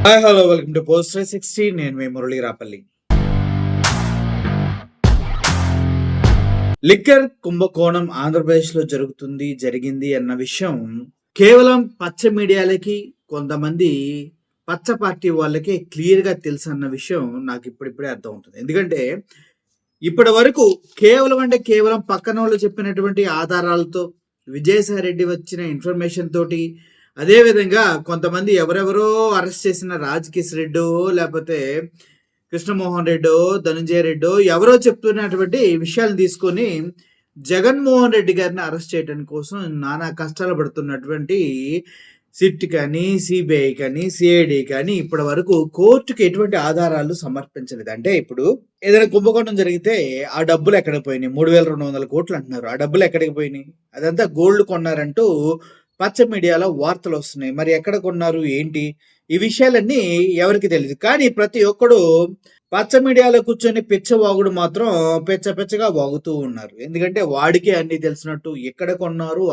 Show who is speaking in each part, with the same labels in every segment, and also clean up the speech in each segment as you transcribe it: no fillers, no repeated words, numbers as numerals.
Speaker 1: Hi hello welcome to post 360. నేను మీ Murali Rapalli. Liquor కుంభకోణం ఆంధ్రప్రదేశ్లో జరిగింది అన్న విషయం కేవలం పచ్చ మీడియాలకి, కొంతమంది పచ్చ పార్టీ వాళ్ళకే క్లియర్గా తెలుసు అన్న విషయం నాకు ఇప్పుడిప్పుడే అర్థమవుతుంది. ఎందుకంటే ఇప్పటి వరకు కేవలం పక్కన వాళ్ళు చెప్పినటువంటి ఆధారాలతో, విజయసాయి రెడ్డి వచ్చిన ఇన్ఫర్మేషన్ తోటి, అదే విధంగా కొంతమంది ఎవరెవరో అరెస్ట్ చేసిన రాజకిష్ రెడ్డో, లేకపోతే కృష్ణమోహన్ రెడ్డో, ధనంజయ రెడ్డో ఎవరో చెప్తున్నటువంటి విషయాలు తీసుకొని జగన్మోహన్ రెడ్డి గారిని అరెస్ట్ చేయడం కోసం నానా కష్టాలు పడుతున్నటువంటి సిట్ కానీ, సిబిఐ కానీ, సిఐడి కానీ ఇప్పటి వరకు కోర్టుకి ఎటువంటి ఆధారాలు సమర్పించలేదు. అంటే ఇప్పుడు ఏదైనా కుంభకోణం జరిగితే ఆ డబ్బులు ఎక్కడికి పోయినాయి? 3,200 కోట్లు అంటున్నారు. ఆ డబ్బులు ఎక్కడికి పోయినాయి? అదంతా గోల్డ్ కొన్నారంటూ పచ్చ మీడియాలో వార్తలు వస్తున్నాయి. మరి ఎక్కడ కొన్నారు, ఏంటి, ఈ విషయాలన్నీ ఎవరికి తెలియదు. కానీ ప్రతి ఒక్కడు పచ్చ మీడియాలో కూర్చొని పిచ్చవాగుడు మాత్రం పిచ్చగా వాగుతూ ఉన్నారు. ఎందుకంటే వాడికి అన్ని తెలిసినట్టు, ఎక్కడ కొన్నారు,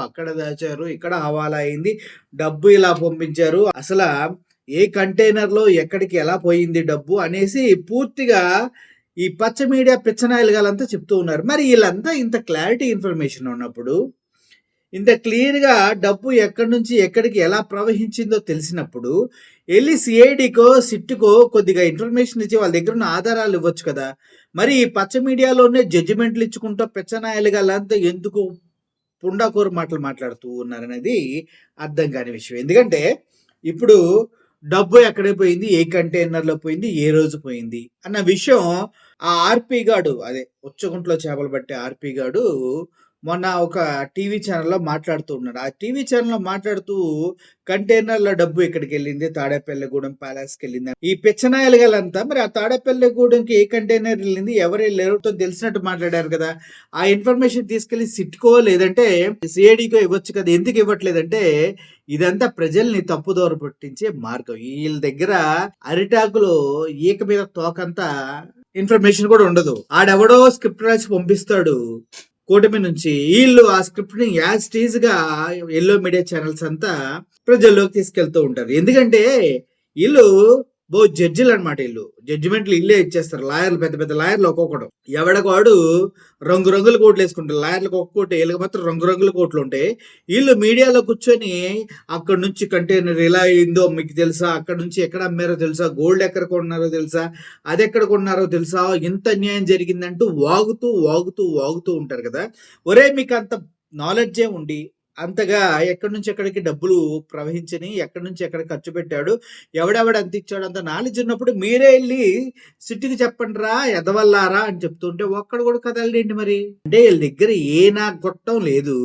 Speaker 1: అక్కడ దాచారు, ఇక్కడ హవాలా అయింది, డబ్బు ఇలా పంపించారు, అసలు ఏ కంటైనర్ లో ఎక్కడికి ఎలా పోయింది డబ్బు అనేసి పూర్తిగా ఈ పచ్చ మీడియా పిచ్చనాయలుగాలంతా చెప్తూ ఉన్నారు. మరి వీళ్ళంతా ఇంత క్లారిటీ ఇన్ఫర్మేషన్ ఉన్నప్పుడు, ఇంత క్లియర్గా డబ్బు ఎక్కడి నుంచి ఎక్కడికి ఎలా ప్రవహించిందో తెలిసినప్పుడు వెళ్ళి సిఐడికో, సిట్టుకో కొద్దిగా ఇన్ఫర్మేషన్ ఇచ్చి వాళ్ళ దగ్గర ఉన్న ఆధారాలు ఇవ్వచ్చు కదా. మరి పచ్చ మీడియాలోనే జడ్జిమెంట్లు ఇచ్చుకుంటూ పెచ్చనాయలుగా అంతా ఎందుకు పుండాకూరు మాటలు మాట్లాడుతూ ఉన్నారనేది అర్థం కాని విషయం. ఎందుకంటే ఇప్పుడు డబ్బు ఎక్కడికి పోయింది, ఏ కంటైనర్లో పోయింది, ఏ రోజు పోయింది అన్న విషయం ఆ ఆర్పి గాడు, అదే ఉచ్చగుంట్లో చేపలు పట్టే ఆర్పి గాడు మొన్న ఒక టీవీ ఛానల్లో మాట్లాడుతూ ఉన్నాడు. ఆ టీవీ ఛానల్లో మాట్లాడుతూ కంటైనర్ల డబ్బు ఎక్కడికి వెళ్ళింది, తాడేపల్లిగూడెం ప్యాలెస్కి వెళ్ళింది. ఈ పిచ్చనాయలు గలంతా మరి ఆ తాడేపల్లిగూడెంకి ఏ కంటైనర్ వెళ్ళింది, ఎవరు వెళ్ళారు తెలిసినట్టు మాట్లాడారు కదా. ఆ ఇన్ఫర్మేషన్ తీసుకెళ్లి సిట్కో లేదంటే సిఐడికో ఇవ్వచ్చు కదా. ఎందుకు ఇవ్వట్లేదంటే ఇదంతా ప్రజల్ని తప్పుదోవ పట్టించే మార్గం. వీళ్ళ దగ్గర అరిటాకులో ఈక మీద తోకంతా ఇన్ఫర్మేషన్ కూడా ఉండదు. ఆడెవడో స్క్రిప్ట్ రాసి పంపిస్తాడు కూటమి నుంచి. వీళ్ళు ఆ స్క్రిప్ట్ ని యాజ్ టీజ్ గా ఎల్లో మీడియా ఛానల్స్ అంతా ప్రజల్లోకి తీసుకెళ్తూ ఉంటారు. ఎందుకంటే వీళ్ళు జడ్జిలు అనమాట. వీళ్ళు జడ్జిమెంట్లు ఇల్లే ఇచ్చేస్తారు. లాయర్లు, పెద్ద పెద్ద లాయర్లు ఒక్కొక్కడు ఎవడవాడు రంగురంగుల కోట్లు వేసుకుంటారు. లాయర్లకు ఒక్కొక్కటి, వీళ్ళకి మాత్రం రంగురంగుల కోట్లు ఉంటాయి. వీళ్ళు మీడియాలో కూర్చొని అక్కడ నుంచి కంటైనర్ ఎలా అయిందో మీకు తెలుసా, అక్కడ నుంచి ఎక్కడ అమ్మారో తెలుసా, గోల్డ్ ఎక్కడ కొన్నారో తెలుసా, అది ఎక్కడ కొన్నారో తెలుసా, ఇంత అన్యాయం జరిగిందంటూ వాగుతూ ఉంటారు కదా. ఒరే, మీకు అంత నాలెడ్జే ఉండి అంతగా ఎక్కడి నుంచి ఎక్కడికి డబ్బులు ప్రవహించని, ఎక్కడి నుంచి ఎక్కడ ఖర్చు పెట్టాడు, ఎవడెవడ అంత ఇచ్చాడు, అంత నాలెడ్జ్ ఉన్నప్పుడు మీరే వెళ్ళి సిట్టికి చెప్పండి రా ఎదవల్లారా అని చెప్తుంటే ఒక్కడు కూడా కదలడేంటి మరి? అంటే వీళ్ళ దగ్గర ఏనా గొట్టం లేదు,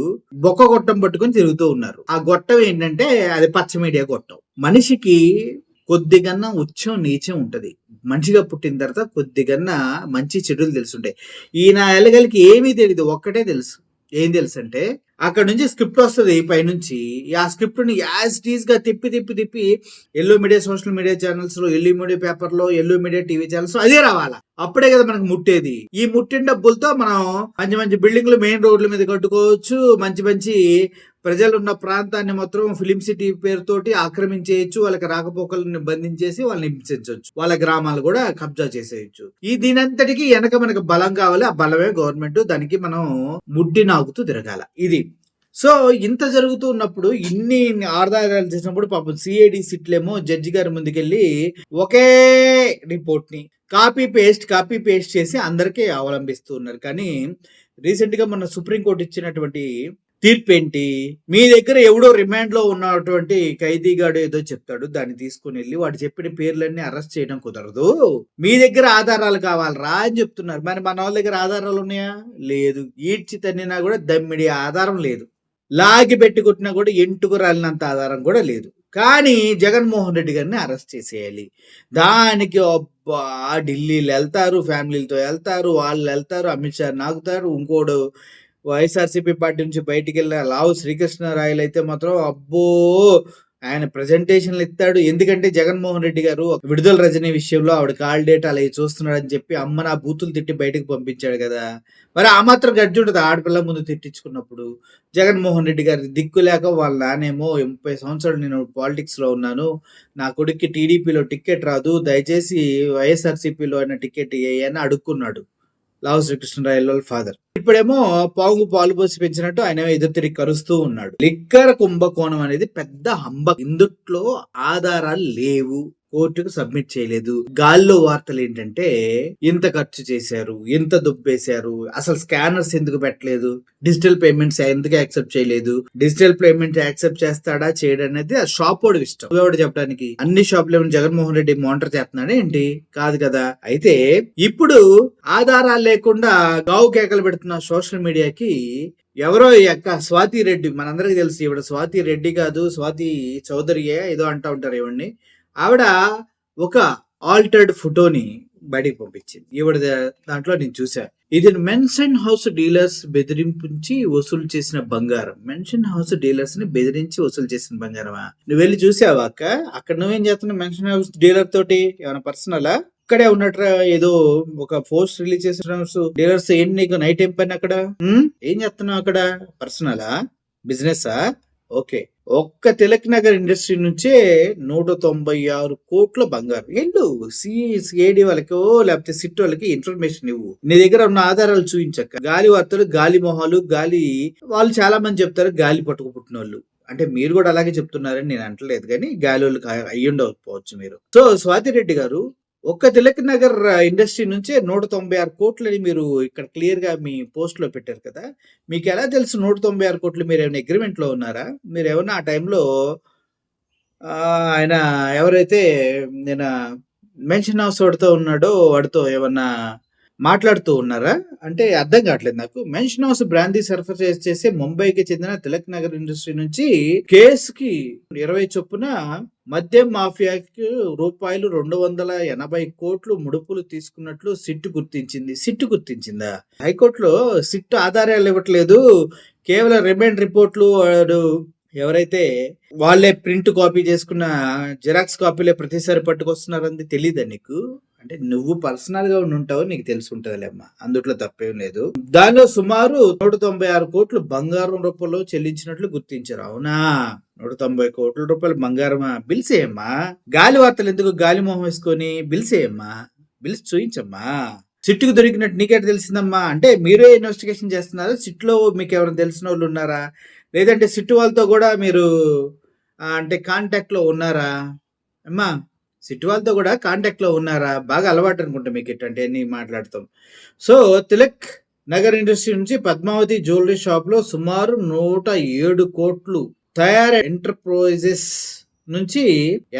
Speaker 1: బొక్క గొట్టం పట్టుకొని తిరుగుతూ ఉన్నారు. ఆ గొట్టం ఏంటంటే అది పచ్చ మీడియా గొట్టం. మనిషికి కొద్దిగన్నా ఉచ్చం నీచం ఉంటది. మనిషిగా పుట్టిన తర్వాత కొద్దిగన్నా మంచి చెడులు తెలుసుంటాయి. ఈయన ఎల్లగలికి ఏమీ తెలియదు, ఒక్కటే తెలుసు. ఏం తెలుసు అంటే అక్కడ నుంచి స్క్రిప్ట్ వస్తుంది పైనుంచి. ఆ స్క్రిప్ట్ ని యాజ్ టీజ్ గా తిప్పి yellow media, social media channels లో, ఎల్లో మీడియా పేపర్ లో, ఎల్లో మీడియా టీవీ ఛానల్స్ అదే రావాలా. అప్పుడే కదా మనకు ముట్టేది. ఈ ముట్టిన డబ్బులతో మనం మంచి మంచి బిల్డింగ్లు మెయిన్ రోడ్ల మీద కట్టుకోవచ్చు. మంచి ప్రజలు ఉన్న ప్రాంతాన్ని మొత్తం ఫిలిం సిటీ పేరుతోటి ఆక్రమించేయచ్చు. వాళ్ళకి రాకపోకలను బంధించేసి వాళ్ళని హింసించవచ్చు. వాళ్ళ గ్రామాలు కూడా కబ్జా చేసేయచ్చు. దీనంతటికి వెనక మనకు బలం కావాలి. ఆ బలమే గవర్నమెంట్. దానికి మనం ముడ్డి నాగుతూ తిరగాల. ఇది సో ఇంత జరుగుతూ ఉన్నప్పుడు, ఇన్ని ఆధారాలు చేసినప్పుడు పాపం సిఐడి సిట్లేమో జడ్జి గారి ముందుకెళ్ళి ఒకే రిపోర్ట్ ని కాపీ పేస్ట్ చేసి అందరికీ అవలంబిస్తూ ఉన్నారు. కానీ రీసెంట్ గా మన సుప్రీంకోర్టు ఇచ్చినటువంటి తీర్పు ఏంటి? మీ దగ్గర ఎవడో రిమాండ్ లో ఉన్నటువంటి ఖైదీగాడు ఏదో చెప్తాడు, దాన్ని తీసుకుని వెళ్ళి వాడు చెప్పిన పేర్లన్నీ అరెస్ట్ చేయడం కుదరదు, మీ దగ్గర ఆధారాలు కావాలరా అని చెప్తున్నారు. మరి మన వాళ్ళ దగ్గర ఆధారాలు ఉన్నాయా? లేదు. ఈడ్చి తన్నినా కూడా దమ్మిడి ఆధారం లేదు. లాగి పెట్టి కొట్టినా కూడా ఎంటుకు రాలినంత ఆధారం కూడా లేదు. కానీ జగన్మోహన్ రెడ్డి గారిని అరెస్ట్ చేసేయాలి. దానికి ఢిల్లీలో వెళ్తారు, ఫ్యామిలీలతో వెళ్తారు, వాళ్ళు వెళ్తారు, అమిత్ షా నాకుతారు, ఇంకోడు వైఎస్ఆర్సీపీ పార్టీ నుంచి బయటికి వెళ్ళిన లావు శ్రీకృష్ణరాయలు అయితే మాత్రం అబ్బో ఆయన ప్రెజెంటేషన్లు ఇస్తాడు. ఎందుకంటే జగన్మోహన్ రెడ్డి గారు ఒక విడుదల రజనీ విషయంలో ఆవిడ కాల్ డేటా అలా చూస్తున్నాడని చెప్పి అమ్మ నా బూతులు తిట్టి బయటకు పంపించాడు కదా! మరి ఆ మాత్రం గడ్డి ఉంటది ఆడపిల్ల ముందు తిట్టించుకున్నప్పుడు. జగన్మోహన్ రెడ్డి గారి దిక్కు లేక వాళ్ళ నాన్నేమో 30 సంవత్సరాలు నేను పాలిటిక్స్‌లో ఉన్నాను. నా కొడుక్కి టీడీపీలో టికెట్ రాదు. దయచేసి వైఎస్ఆర్‌సీపీలో అయినా టికెట్ ఇయ్యయ్య అని అడుక్కున్నాడు. లావు శ్రీకృష్ణరాయల వాళ్ళ ఫాదర్. ఇప్పుడేమో పావుకు పాలు పోసి పెంచినట్టు ఆయన ఎదురు తిరిగి కరుస్తూ ఉన్నాడు. లిక్కర్ కుంభకోణం అనేది పెద్ద హంబ. ఇందుట్లో ఆధారాలు లేవు. కోర్టుకు సబ్మిట్ చేయలేదు. గాల్లో వార్తలు ఏంటంటే ఇంత ఖర్చు చేశారు, ఇంత దుబ్బేశారు, అసలు స్కానర్స్ ఎందుకు పెట్టలేదు, డిజిటల్ పేమెంట్స్ ఎందుకు యాక్సెప్ట్ చేయలేదు, డిజిటల్ పేమెంట్ యాక్సెప్ట్ చేస్తాడా చేయడం అనేది ఆ షాప్ వాడు ఇష్టం. ఎవడు చెప్పడానికి అన్ని షాపులు ఏమైనా జగన్మోహన్ రెడ్డి మానిటర్ చేస్తున్నాడా ఏంటి? కాదు కదా. అయితే ఇప్పుడు ఆధారాలు లేకుండా గావు కేకలు పెడుతున్న సోషల్ మీడియాకి ఎవరో ఈ అక్క స్వాతి రెడ్డి, మనందరికి తెలుసు ఈవిడ స్వాతి రెడ్డి కాదు, స్వాతి చౌదరియే ఏదో అంటా ఉంటారు ఇవన్నీ. ఆవిడ ఒక ఆల్టర్డ్ ఫోటోని బయటికి పంపించింది. ఈవిడ దాంట్లో నేను చూసా. ఇది మెన్షన్ హౌస్ డీలర్స్ బెదిరింపుంచి వసూలు చేసిన బంగారం. మెన్షన్ హౌస్ డీలర్స్ ని బెదిరించి వసూలు చేసిన బంగారమా? నువ్వు వెళ్ళి చూసావా అక్క? అక్కడ నువ్వేం చేస్తున్నావు? మెన్షన్ హౌస్ డీలర్ తోటి ఏమైనా పర్సనలా? ఇక్కడే ఉన్నట్టు ఏదో ఒక పోస్ట్ రిలీజ్ చేసిన డీలర్స్ ఏంటి నీకు నైట్ ఏం పని అక్కడ? ఏం చేస్తున్నావు అక్కడ? పర్సనలా? బిజినెసా? ఓకే. ఒక్క తిలక్ నగర్ ఇండస్ట్రీ నుంచే 196 కోట్ల బంగారం. వెళ్ళు సిఐడి వాళ్ళకో లేకపోతే సిట్ వాళ్ళకి ఇన్ఫర్మేషన్ ఇవ్వు. నీ దగ్గర ఉన్న ఆధారాలు చూపించక్క. గాలి వార్తలు, గాలి మొహాలు, గాలి వాళ్ళు చాలా మంది చెప్తారు గాలి పట్టుకు పుట్టిన వాళ్ళు. అంటే మీరు కూడా అలాగే చెప్తున్నారని నేను అంటలేదు కానీ గాలి వాళ్ళు అయ్యుండకపోవచ్చు మీరు. సో స్వాతి రెడ్డి గారు ఒక్క తిలక్ నగర్ ఇండస్ట్రీ నుంచే 196 కోట్లని మీరు ఇక్కడ క్లియర్ గా మీ పోస్ట్ లో పెట్టారు కదా. మీకు ఎలా తెలుసు 196 కోట్లు? మీరు ఏమైనా అగ్రిమెంట్ లో ఉన్నారా? మీరు ఏమన్నా ఆ టైంలో ఆయన ఎవరైతే నేను మెన్షన్ హౌస్ వాడితో ఉన్నాడో వాడితో ఏమన్నా మాట్లాడుతూ ఉన్నారా అంటే అర్థం కావట్లేదు నాకు. మెన్షన్ హౌస్ బ్రాందీ సరఫరా చేసే ముంబైకి చెందిన తిలక్ నగర్ ఇండస్ట్రీ నుంచి కేసుకి 20 చొప్పున మద్యం మాఫియాకి రూపాయలు 280 కోట్లు ముడుపులు తీసుకున్నట్లు సిట్ గుర్తించింది. సిట్ గుర్తించిందా? హైకోర్టులో సిట్ ఆధారాలు ఇవ్వట్లేదు, కేవలం రిమైండ్ రిపోర్ట్లు ఎవరైతే వాళ్ళే ప్రింట్ కాపీ చేసుకున్న జిరాక్స్ కాపీలే ప్రతిసారి పట్టుకొస్తున్నారని తెలియదా నీకు? అంటే నువ్వు పర్సనల్ గా ఉంటావు, నీకు తెలిసి ఉంటదిలేమ్మా, అందుట్లో తప్పేం లేదు. దానిలో సుమారు 196 కోట్లు బంగారం రూపంలో చెల్లించినట్లు గుర్తించారు. అవునా? 190 కోట్ల రూపాయలు బంగారమా? బిల్సేయమ్మా. గాలి వార్తలు ఎందుకు గాలి మొహం వేసుకొని? బిల్సేయమ్మా, బిల్స్ చూయించమ్మా. సిట్టుకు దొరికినట్టు నీకేట తెలిసిందమ్మా? అంటే మీరే ఇన్వెస్టిగేషన్ చేస్తున్నారు. సిట్లో మీకు ఎవరైనా తెలిసిన వాళ్ళు ఉన్నారా? లేదంటే సిట్టు వాళ్ళతో కూడా మీరు అంటే కాంటాక్ట్ లో ఉన్నారా అమ్మా? సిట్టు వాళ్ళతో కూడా కాంటాక్ట్ లో ఉన్నారా? బాగా అలవాటు అనుకుంటా మీకు ఇట్లాంటి అన్ని మాట్లాడతాం. సో తిలక్ నగర్ ఇండస్ట్రీ నుంచి పద్మావతి జ్యువెలరీ షాప్ లో సుమారు 107 కోట్లు, తయారు ఎంటర్ప్రైజెస్ నుంచి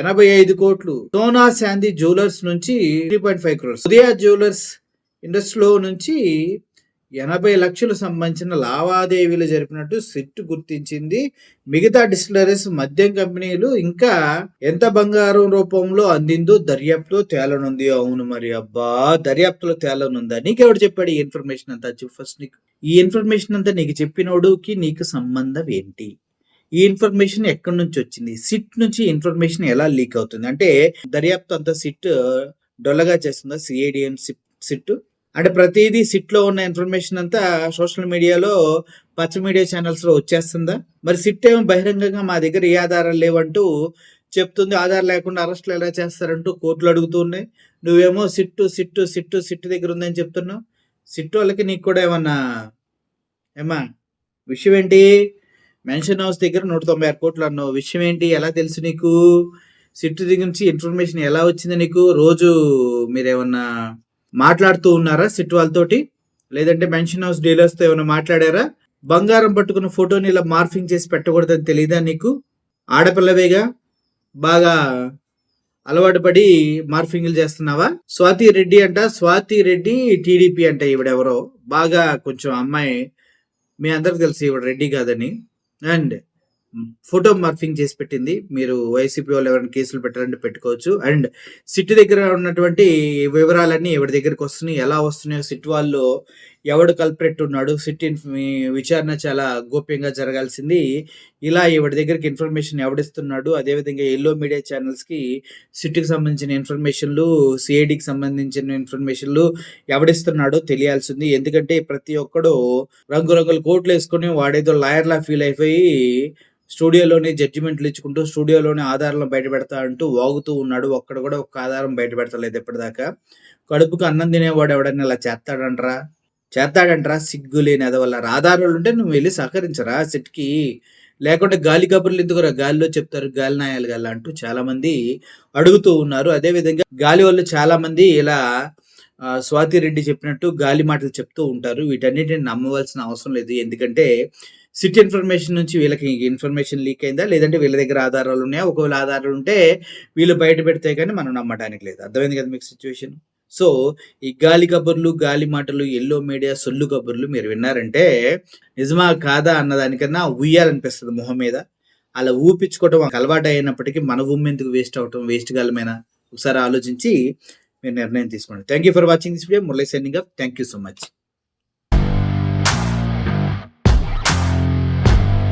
Speaker 1: 85 కోట్లు, సోనా శాంతి జ్యువెలర్స్ నుంచి 3.5 crores, ఉదయ జ్యువెలర్స్ ఇండస్ట్రీలో నుంచి 80 లక్షలు సంబంధించిన లావాదేవీలు జరిపినట్టు సిట్ గుర్తించింది. మిగతా డిస్టిలరీస్, మద్యం కంపెనీలు ఇంకా ఎంత బంగారం రూపంలో అందిందో దర్యాప్తులో తేలనుంది. అవును మరి అబ్బా, దర్యాప్తులో తేలనుందా? నీకెవడు చెప్పాడు ఈ ఇన్ఫర్మేషన్ అంతా? ఫస్ట్ నీకు ఈ ఇన్ఫర్మేషన్ అంతా నీకు చెప్పినోడుకి నీకు సంబంధం ఏంటి? ఈ ఇన్ఫర్మేషన్ ఎక్కడి నుంచి వచ్చింది? సిట్ నుంచి ఇన్ఫర్మేషన్ ఎలా లీక్ అవుతుంది? అంటే దర్యాప్తు అంతా సిట్ డొల్లగా చేస్తుందా? సిఐడి అండ్ సిట్ అంటే ప్రతిదీ సిట్ లో ఉన్న ఇన్ఫర్మేషన్ అంతా సోషల్ మీడియాలో పచ్చ మీడియా ఛానల్స్ లో వచ్చేస్తుందా? మరి సిట్ ఏమో బహిరంగంగా మా దగ్గర ఏ ఆధారాలు లేవంటూ చెప్తుంది. ఆధారం లేకుండా అరెస్టులు ఎలా చేస్తారంటూ కోర్టులు అడుగుతూ ఉన్నాయి. నువ్వేమో సిట్టు దగ్గర ఉందని చెప్తున్నావు. సిట్టు వాళ్ళకి నీకు కూడా ఏమన్నా ఏమా విషయం ఏంటి? మెన్షన్ హౌస్ దగ్గర 196 కోట్లు అన్నావు. విషయం ఏంటి? ఎలా తెలుసు నీకు? సిట్టు దగ్గర నుంచి ఇన్ఫర్మేషన్ ఎలా వచ్చింది నీకు? రోజు మీరేమన్నా మాట్లాడుతూ ఉన్నారా సిట్ వాళ్ళతోటి? లేదంటే మెన్షన్ హౌస్ డీలర్స్ తో ఏమైనా మాట్లాడారా? బంగారం పట్టుకున్న ఫోటోని ఇలా మార్ఫింగ్ చేసి పెట్టకూడదని తెలీదా నీకు? ఆడపిల్లవేగా, బాగా అలవాటు పడి మార్ఫింగ్లు చేస్తున్నావా? స్వాతి రెడ్డి అంట, స్వాతి రెడ్డి టీడీపీ అంట. ఈవిడెవరో బాగా కొంచెం అమ్మాయి, మీ అందరికి తెలుసు ఈవిడ రెడ్డి కాదని. అండ్ ఫోటో మార్ఫింగ్ చేసి పెట్టింది. మీరు వైసీపీ వాళ్ళు ఎవరైనా కేసులు పెట్టాలంటే పెట్టుకోవచ్చు. అండ్ సిట్ దగ్గర ఉన్నటువంటి వివరాలన్నీ ఎవరి దగ్గరికి వస్తున్నాయి, ఎలా వస్తున్నాయో సిట్ వాళ్ళు ఎవడు కల్ప్రిట్ ఉన్నాడు, విచారణ చాలా గోప్యంగా జరగాల్సింది. ఇలా ఎవడి దగ్గరికి ఇన్ఫర్మేషన్ ఎవడిస్తున్నాడు, అదేవిధంగా యెల్లో మీడియా ఛానల్స్‌కి సిట్‌కి సంబంధించిన ఇన్ఫర్మేషన్‌లు, సీఐడీకి సంబంధించిన ఇన్ఫర్మేషన్‌లు ఎవడిస్తున్నాడో తెలియాల్సింది. ఎందుకంటే ప్రతి ఒక్కడు రంగురంగుల కోట్‌లేసుకొని వాడేదో లాయర్‌లా ఫీల్ అయిపోయి స్టూడియోలోనే జడ్జిమెంట్లు ఇచ్చుకుంటూ, స్టూడియోలోనే ఆధారాలను బయటపెడతా అంటూ వాగుతూ ఉన్నాడు. ఒక్కడు కూడా ఒక్క ఆధారం బయటపెడతలేదు ఇప్పటిదాకా. కడుపుకి అన్నం తినేవాడు ఎవడన్నా ఇలా చేత్తాడంట్రా? చేత్తాడంట్రా సిగ్గు లేని ఎదవల్లారా! ఆధారాలుంటే నువ్వు వెళ్లి సహకరించరా సిట్‌కి. లేకుంటే గాలి కబుర్లు ఎందుకురా? గాలిలో చెప్తారు గాలి నాయాలు గల్లా అంటూ చాలామంది అడుగుతూ ఉన్నారు. అదేవిధంగా గాలి వాళ్ళు చాలామంది ఇలా స్వాతి రెడ్డి చెప్పినట్టు గాలి మాటలు చెప్తూ ఉంటారు. వీటన్నిటిని నమ్మవలసిన అవసరం లేదు. ఎందుకంటే సిట్ ఇన్ఫర్మేషన్ నుంచి వీళ్ళకి ఇన్ఫర్మేషన్ లీక్ అయిందా? లేదంటే వీళ్ళ దగ్గర ఆధారాలు ఉన్నాయా? ఒకవేళ ఆధారాలు ఉంటే వీళ్ళు బయట పెడితే గాని మనం నమ్మటానికి లేదు. అర్థమైంది కదా మీకు సిట్యుయేషన్. సో, ఈ గాలి కబుర్లు, గాలి మాటలు, యెల్లో మీడియా సొల్లు కబుర్లు మీరు విన్నారంటే నిజమా? కాదా? అన్నదానికన్నా ఉయ్యాలనిపిస్తది మొహం మీద. అలా ఊపించుకోవటం ఒక అలవాటయినప్పటికీ మన ఎందుకు వేస్ట్ అవ్వటం? వేస్ట్ గాళ్ళమేనా? ఒకసారి ఆలోచించి మీరు నిర్ణయం తీసుకోండి. Thank you for watching this video. Murali signing off. Thank you so much.